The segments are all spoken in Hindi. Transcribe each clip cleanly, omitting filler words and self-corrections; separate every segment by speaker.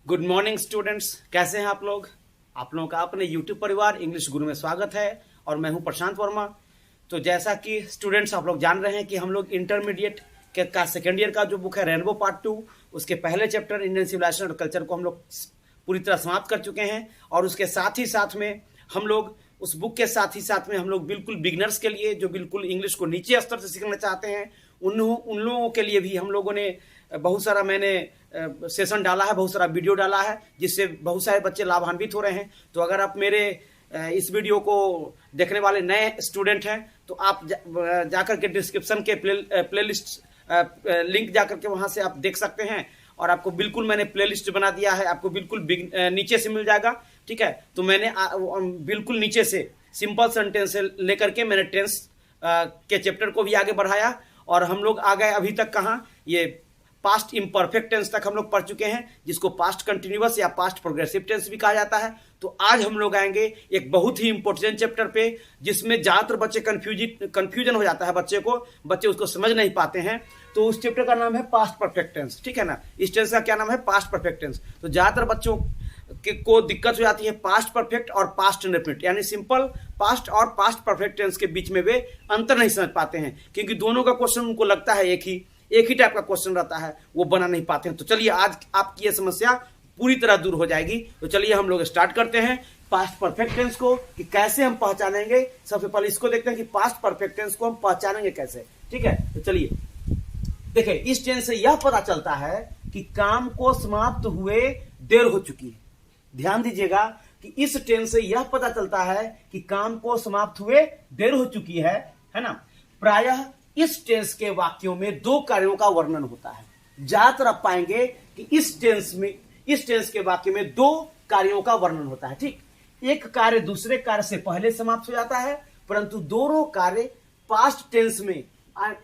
Speaker 1: गुड मॉर्निंग स्टूडेंट्स, कैसे हैं आप लोग। आप लोगों का अपने यूट्यूब परिवार इंग्लिश गुरु में स्वागत है और मैं हूं प्रशांत वर्मा। तो जैसा कि स्टूडेंट्स आप लोग जान रहे हैं कि हम लोग इंटरमीडिएट का सेकेंड ईयर का जो बुक है रेनबो पार्ट 2, उसके पहले चैप्टर इंडियन सिविलाइजेशन और कल्चर को हम लोग पूरी तरह समाप्त कर चुके हैं। और उसके साथ ही साथ में हम लोग उस बुक के साथ ही साथ में हम लोग बिल्कुल बिगनर्स के लिए जो बिल्कुल इंग्लिश को नीचे स्तर से सीखना चाहते हैं उन लोगों के लिए भी हम लोगों ने बहुत सारा मैंने सेशन डाला है, बहुत सारा वीडियो डाला है, जिससे बहुत सारे बच्चे लाभान्वित हो रहे हैं। तो अगर आप मेरे इस वीडियो को देखने वाले नए स्टूडेंट हैं तो आप जाकर के डिस्क्रिप्शन के प्लेलिस्ट लिंक जाकर के वहां से आप देख सकते हैं। और आपको बिल्कुल मैंने प्लेलिस्ट बना दिया है, आपको बिल्कुल नीचे से मिल जाएगा। ठीक है, तो मैंने बिल्कुल नीचे से सिंपल सेंटेंस से लेकर के मैंने टेंस के चैप्टर को भी आगे बढ़ाया और हम लोग आ गए अभी तक कहाँ, ये पास्ट इम्परफेक्ट टेंस तक हम लोग पढ़ चुके हैं, जिसको पास्ट कंटिन्यूअस या पास्ट प्रोग्रेसिव टेंस भी कहा जाता है। तो आज हम लोग आएंगे एक बहुत ही इंपॉर्टेंट चैप्टर पे, जिसमें ज्यादातर बच्चे कंफ्यूजन हो जाता है, बच्चे उसको समझ नहीं पाते हैं। तो उस चैप्टर का नाम है पास्ट परफेक्ट टेंस। ठीक है ना, इस टेंस का क्या नाम है, पास्ट परफेक्ट टेंस। तो ज्यादातर बच्चों को दिक्कत हो जाती है पास्ट परफेक्ट और पास्ट इंडेफिनिट, यानी सिंपल पास्ट और पास्ट परफेक्ट टेंस के बीच में वे अंतर नहीं समझ पाते हैं, क्योंकि दोनों का क्वेश्चन उनको लगता है एक ही टाइप का क्वेश्चन रहता है, वो बना नहीं पाते हैं। तो चलिए आज आपकी ये समस्या पूरी तरह दूर हो जाएगी। तो चलिए हम लोग स्टार्ट करते हैं पास्ट परफेक्ट टेंस को कि कैसे हम पहचानेंगे। सबसे पहले इसको देखते हैं कि पास्ट परफेक्ट टेंस को हम पहचानेंगे कैसे। ठीक है, तो चलिए देखिए, इस टेंस से यह पता चलता है कि काम को समाप्त हुए देर हो चुकी है। ध्यान दीजिएगा कि इस टेंस से यह पता चलता है कि काम को समाप्त हुए देर हो चुकी है ना। प्रायः इस टेंस के वाक्यों में दो कार्यों का वर्णन होता है। ज्यादातर आप पाएंगे कि इस टेंस के वाक्य में दो कार्यों का वर्णन होता है। ठीक, एक कार्य दूसरे कार्य से पहले समाप्त हो जाता है, परंतु दोनों कार्य पास्ट टेंस में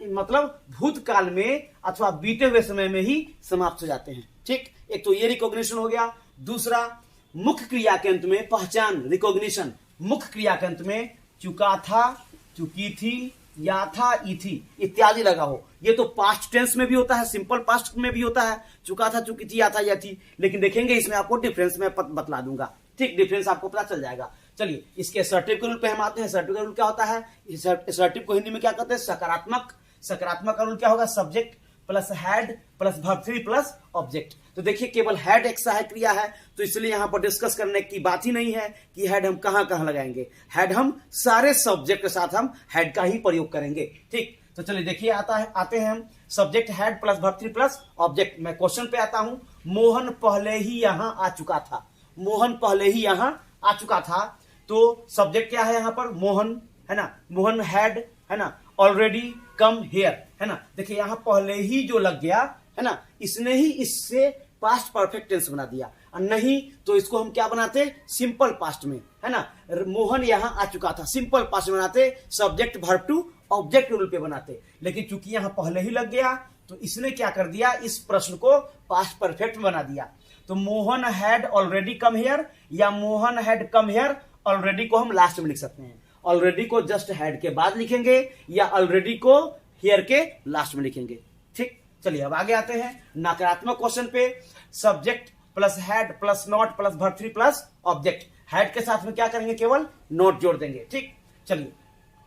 Speaker 1: मतलब भूतकाल में अथवा बीते हुए समय में ही समाप्त हो जाते हैं। ठीक, एक तो ये रिकॉग्निशन हो गया। दूसरा, मुख्य क्रिया के अंत में पहचान, रिकॉग्निशन। मुख्य क्रिया के अंत में चुका था, चुकी थी, या था, ई थी इत्यादि लगा हो। ये तो पास्ट टेंस में भी होता है, सिंपल पास्ट में भी होता है, चुका था, चुकी थी, या था, या थी। लेकिन देखेंगे इसमें आपको डिफरेंस में बतला दूंगा। ठीक, डिफरेंस आपको पता चल जाएगा। चलिए इसके असर्टिव के रूल पे हम आते हैं। असर्टिव का रूल क्या होता है, असर्टिव को हिंदी में क्या कहते हैं, सकारात्मक। सकारात्मक का रूल क्या होगा, subject plus had plus verb 3 plus object. तो देखिए केवल हैड एक सहायक क्रिया है, तो इसलिए यहां पर डिस्कस करने की बात ही नहीं है कि हैड हम कहां कहां लगाएंगे। हैड हम सारे सब्जेक्ट के साथ हम हैड का ही प्रयोग करेंगे। ठीक, तो चलिए देखिए आते हैं हम subject had plus verb 3 plus object. मैं क्वेश्चन पे आता हूं। मोहन पहले ही यहां आ चुका था। मोहन पहले ही यहां आ चुका था, तो सब्जेक्ट क्या है यहां पर, मोहन है ना। मोहन हैड है ना ऑलरेडी कम हियर है ना। देखिए यहां पहले ही जो लग गया है ना, इसने ही इससे पास्ट परफेक्ट टेंस बना दिया, और नहीं तो इसको हम क्या बनाते, सिंपल पास्ट में है ना। मोहन यहां आ चुका था, सिंपल पास्ट में बनाते, subject verb two object rule पे बनाते। लेकिन चूंकि यहां पहले ही लग गया तो इसने क्या कर दिया, इस प्रश्न को पास्ट परफेक्ट बना दिया। तो Mohan had already come here या Mohan had come here, already को हम लास्ट में लिख सकते हैं। ऑलरेडी को जस्ट हैड के बाद लिखेंगे या ऑलरेडी को हियर के लास्ट में लिखेंगे। ठीक, चलिए अब आगे आते हैं नकारात्मक क्वेश्चन पे। Subject plus had plus not plus verb 3 plus object. Had के साथ में क्या करेंगे, केवल नॉट जोड़ देंगे। ठीक, चलिए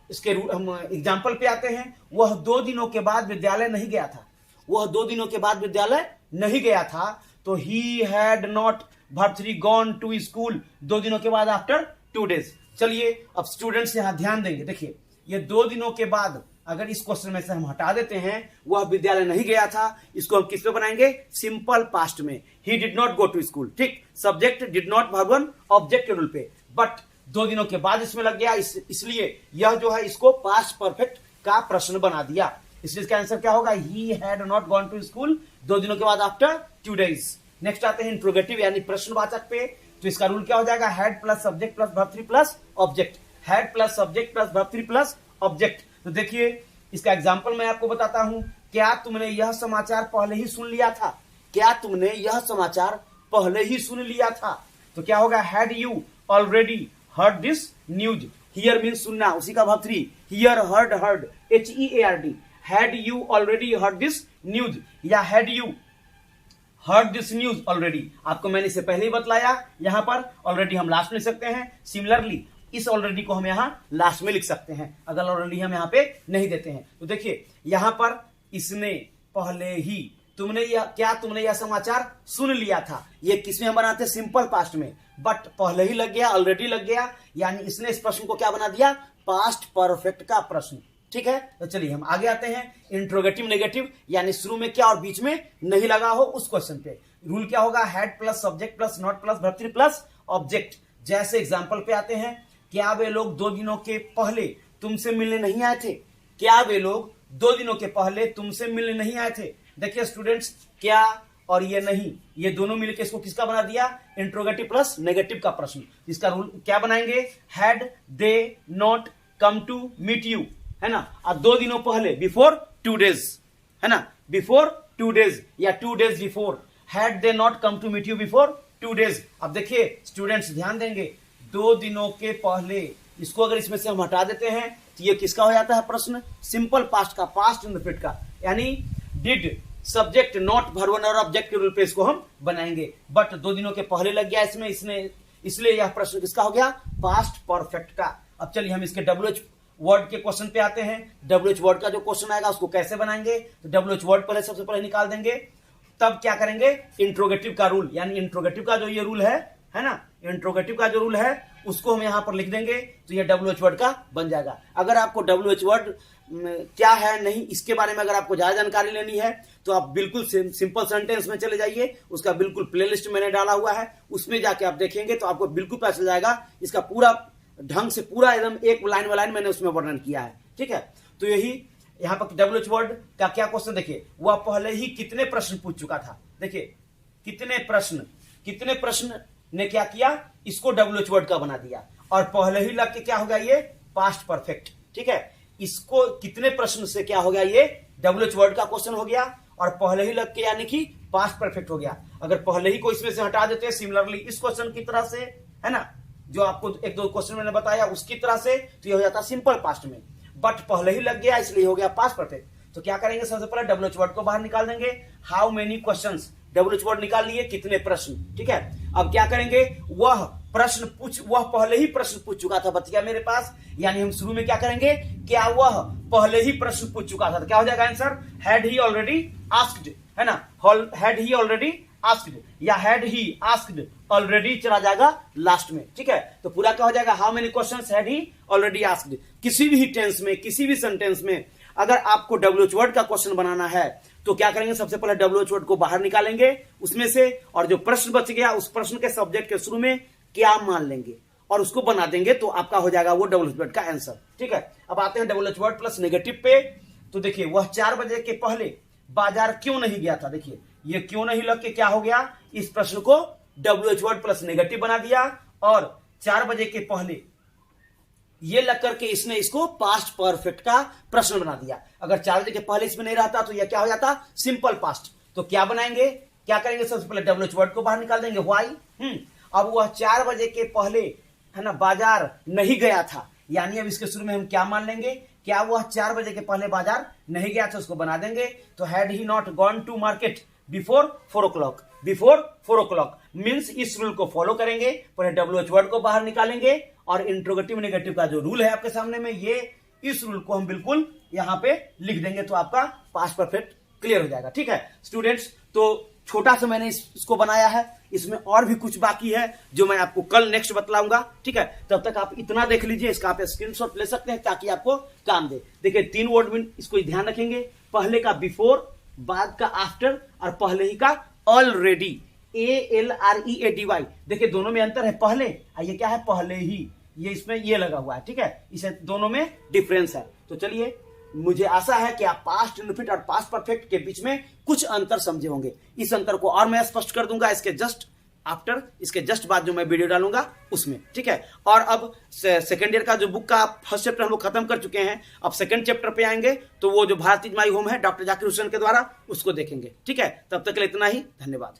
Speaker 1: इसके हम एग्जाम्पल पे आते हैं। वह 2 दिनों के बाद विद्यालय नहीं गया था। वह 2 दिनों के बाद विद्यालय नहीं गया था, तो he had not verb 3 gone to school 2 दिनों के बाद आफ्टर 2 डेज। चलिए अब स्टूडेंट्स यहां ध्यान देंगे। देखिए ये 2 दिनों के बाद अगर इस क्वेश्चन में से हम हटा देते हैं, वह विद्यालय नहीं गया था, इसको हम किस पे बनाएंगे, सिंपल पास्ट में। He did not go to school. ठीक, subject did not verb 1 object के रूल पे, बट 2 दिनों के बाद इसमें लग गया, इसलिए यह जो है इसको पास्ट परफेक्ट का प्रश्न बना दिया। इसलिए इसका आंसर क्या होगा, he had not gone to school 2 दिनों के बाद आफ्टर 2 डेज। नेक्स्ट आते हैं इंट्रोगेटिव यानी प्रश्नवाचक पे। तो इसका रूल क्या हो जाएगा, had plus subject plus verb 3 plus object. Had plus subject plus verb 3 plus object. तो देखिए इसका एग्जांपल मैं आपको बताता हूं। क्या तुमने यह समाचार पहले ही सुन लिया था। क्या तुमने यह समाचार पहले ही सुन लिया था, तो क्या होगा, had you already heard this news. Hear mean सुनना, उसी का verb 3। Hear heard heard HEARD। Had you already heard this news या had you heard this news already, आपको मैंने इससे पहले ही बतलाया, यहां पर ऑलरेडी हम लास्ट में लिख सकते हैं। सिमिलरली इस ऑलरेडी को हम यहां लास्ट में लिख सकते हैं अगर ऑलरेडी हम यहां पे नहीं देते हैं। तो देखिए यहां पर इसने पहले ही, तुमने यह समाचार सुन लिया था, ये किसमें हम बनाते हैं, सिंपल पास्ट में, बट पहले ही लग गया, ऑलरेडी लग गया, यानी इसने इस प्रश्न को क्या बना दिया, पास्ट परफेक्ट का प्रश्न। ठीक है, तो चलिए हम आगे आते हैं। इंट्रोगेटिव नेगेटिव, यानी शुरू में क्या और बीच में नहीं लगा हो उस क्वेश्चन पे रूल क्या होगा, had plus subject plus not plus verb 3 plus object. जैसे एग्जांपल पे आते हैं, क्या वे लोग 2 दिनों के पहले तुमसे मिलने नहीं आए थे, क्या वे लोग 2 दिनों के पहले तुमसे मिलने नहीं आए थे। देखिए स्टूडेंट्स, क्या और ये नहीं, ये दोनों मिलकर इसको किसका बना दिया, इंट्रोगेटिव प्लस नेगेटिव का प्रश्न। इसका रूल क्या बनाएंगे, had they not come to meet you, है ना, और 2 दिनों पहले, बिफोर 2 days, है ना, बिफोर 2 days या 2 days before, had they not come to meet you before 2 days। अब देखिए स्टूडेंट्स ध्यान देंगे, 2 दिनों के पहले, इसको अगर इसमें से हम हटा देते हैं तो ये किसका हो जाता है प्रश्न, सिंपल पास्ट का, पास्ट इंडेफिनिट का, यानी डिड सब्जेक्ट नॉट वर्ब और ऑब्जेक्ट के रूल पे इसको हम बनाएंगे। बट 2 दिनों के पहले लग गया इसमें, इसलिए यह प्रश्न किसका हो गया, पास्ट परफेक्ट का। अब चलिए हम इसके WH वर्ड के क्वेश्चन पे आते हैं। WH वर्ड का जो क्वेश्चन आएगा उसको कैसे बनाएंगे, तो WH वर्ड पहले सबसे पहले निकाल देंगे, तब क्या करेंगे, इंट्रोगेटिव का रूल, यानी इंट्रोगेटिव का जो ये रूल है ना, इंट्रोगेटिव का जो रूल है उसको हम यहां पर लिख देंगे, तो ये WH वर्ड का बन जाएगा। अगर आपको WH वर्ड क्या है नहीं इसके बारे में अगर आपको ज्यादा जानकारी लेनी है तो आप बिल्कुल सिंपल सेंटेंस में चले जाइए, उसका बिल्कुल प्लेलिस्ट मैंने डाला हुआ है, उसमें जाके आप देखेंगे तो आपको बिल्कुल पता चल जाएगा, इसका पूरा ढंग से पूरा एकदम एक लाइन बाय लाइन मैंने उसमें वर्णन किया है। ठीक है, तो यही यहाँ पर WH वर्ड का क्या क्वेश्चन, देखिए वह पहले ही कितने प्रश्न पूछ चुका था, देखिए कितने प्रश्न ने क्या किया, इसको WH वर्ड का बना दिया, और पहले ही लग के क्या हो गया, ये पास्ट परफेक्ट। ठीक है, इसको कितने प्रश्न से क्या हो गया, ये WH वर्ड का क्वेश्चन हो गया, और पहले ही लग के यानी कि पास्ट परफेक्ट हो गया। अगर पहले ही को इसमें से हटा देते हैं, सिमिलरली इस क्वेश्चन की तरह से, है ना, जो आपको 1-2 क्वेश्चन मैंने बताया उसकी तरह से, तो ये हो जाता सिंपल पास्ट में, बट पहले ही लग गया इसलिए हो गया पास्ट परफेक्ट। तो क्या करेंगे, सबसे पहले WH वर्ड को बाहर निकाल देंगे, how many questions, WH word निकाल लिए, कितने प्रश्न। ठीक है, अब क्या करेंगे, वह पहले ही प्रश्न पूछ चुका था बतिया मेरे पास, यानी हम शुरू में क्या करेंगे, क्या वह पहले ही प्रश्न पूछ चुका था, तो क्या हो जाएगा answer, had he already asked, है ना, हैड ही ऑलरेडी आस्क्ड, या हैड ही आस्क्ड ऑलरेडी चला जाएगा लास्ट में। ठीक है, तो पूरा क्या हो जाएगा, how many questions had he already asked. किसी भी टेंस में, किसी भी सेंटेंस में अगर आपको WH वर्ड का क्वेश्चन बनाना है तो क्या करेंगे, सबसे पहले WH वर्ड को बाहर निकालेंगे उसमें से, और जो प्रश्न बच गया उस प्रश्न के सब्जेक्ट के शुरू में क्या मान लेंगे और उसको बना देंगे, तो आपका हो जाएगा वो WH वर्ड का आंसर। ठीक है, अब आते हैं WH वर्ड प्लस नेगेटिव पे। तो देखिए वह 4 बजे के पहले बाजार क्यों नहीं गया था, देखिए ये क्यों नहीं लग के क्या हो गया, इस प्रश्न को WH वर्ड प्लस नेगेटिव बना दिया, और 4 बजे के पहले ये लग करके इसने इसको पास्ट परफेक्ट का प्रश्न बना दिया। अगर 4 बजे के पहले इसमें नहीं रहता तो यह क्या हो जाता, सिंपल पास्ट। तो क्या बनाएंगे, क्या करेंगे, सबसे पहले WH वर्ड को बाहर निकाल देंगे, व्हाई। अब वह 4 बजे के पहले, है ना, बाजार नहीं गया था, यानी अब इसके शुरू में हम क्या मान लेंगे, क्या वह 4 बजे के पहले बाजार नहीं गया था, उसको बना देंगे, तो had he not gone to market before 4 o'clock, before 4 o'clock means इस रूल को फॉलो करेंगे, पहले WH वर्ड को बाहर निकालेंगे, और इंट्रोगेटिव नेगेटिव का जो रूल है आपके सामने में, ये इस रूल को हम बिल्कुल यहां पे लिख देंगे, तो आपका पास्ट परफेक्ट क्लियर हो जाएगा। ठीक है स्टूडेंट्स, तो छोटा सा मैंने इसको बनाया है, इसमें और भी कुछ बाकी है जो मैं आपको कल नेक्स्ट बतलाऊंगा। ठीक है, तब तक आप इतना देख लीजिए, इसका आप स्क्रीनशॉट ले सकते हैं ताकि आपको काम दे। देखिए 3 वर्ड में इसको ध्यान रखेंगे, पहले का बिफोर, बाद का आफ्टर, और पहले ही का ऑलरेडी, ALREADY। देखिए दोनों में अंतर है, पहले, ये क्या है, पहले ही, ये इसमें ये लगा हुआ है। ठीक है, इसे दोनों में डिफरेंस है। तो चलिए, मुझे आशा है कि आप पास्ट इंडेफिनिट और पास्ट परफेक्ट के बीच में कुछ अंतर समझे होंगे। इस अंतर को और मैं स्पष्ट कर दूंगा इसके जस्ट बाद जो मैं वीडियो डालूंगा उसमें। ठीक है, और अब सेकेंड ईयर का जो बुक का फर्स्ट चैप्टर हम लोग खत्म कर चुके हैं, अब सेकंड चैप्टर पे आएंगे, तो वो जो भारत इज माई होम है डॉक्टर जाकिर हुसैन के द्वारा, उसको देखेंगे। ठीक है, तब तक के लिए इतना ही, धन्यवाद।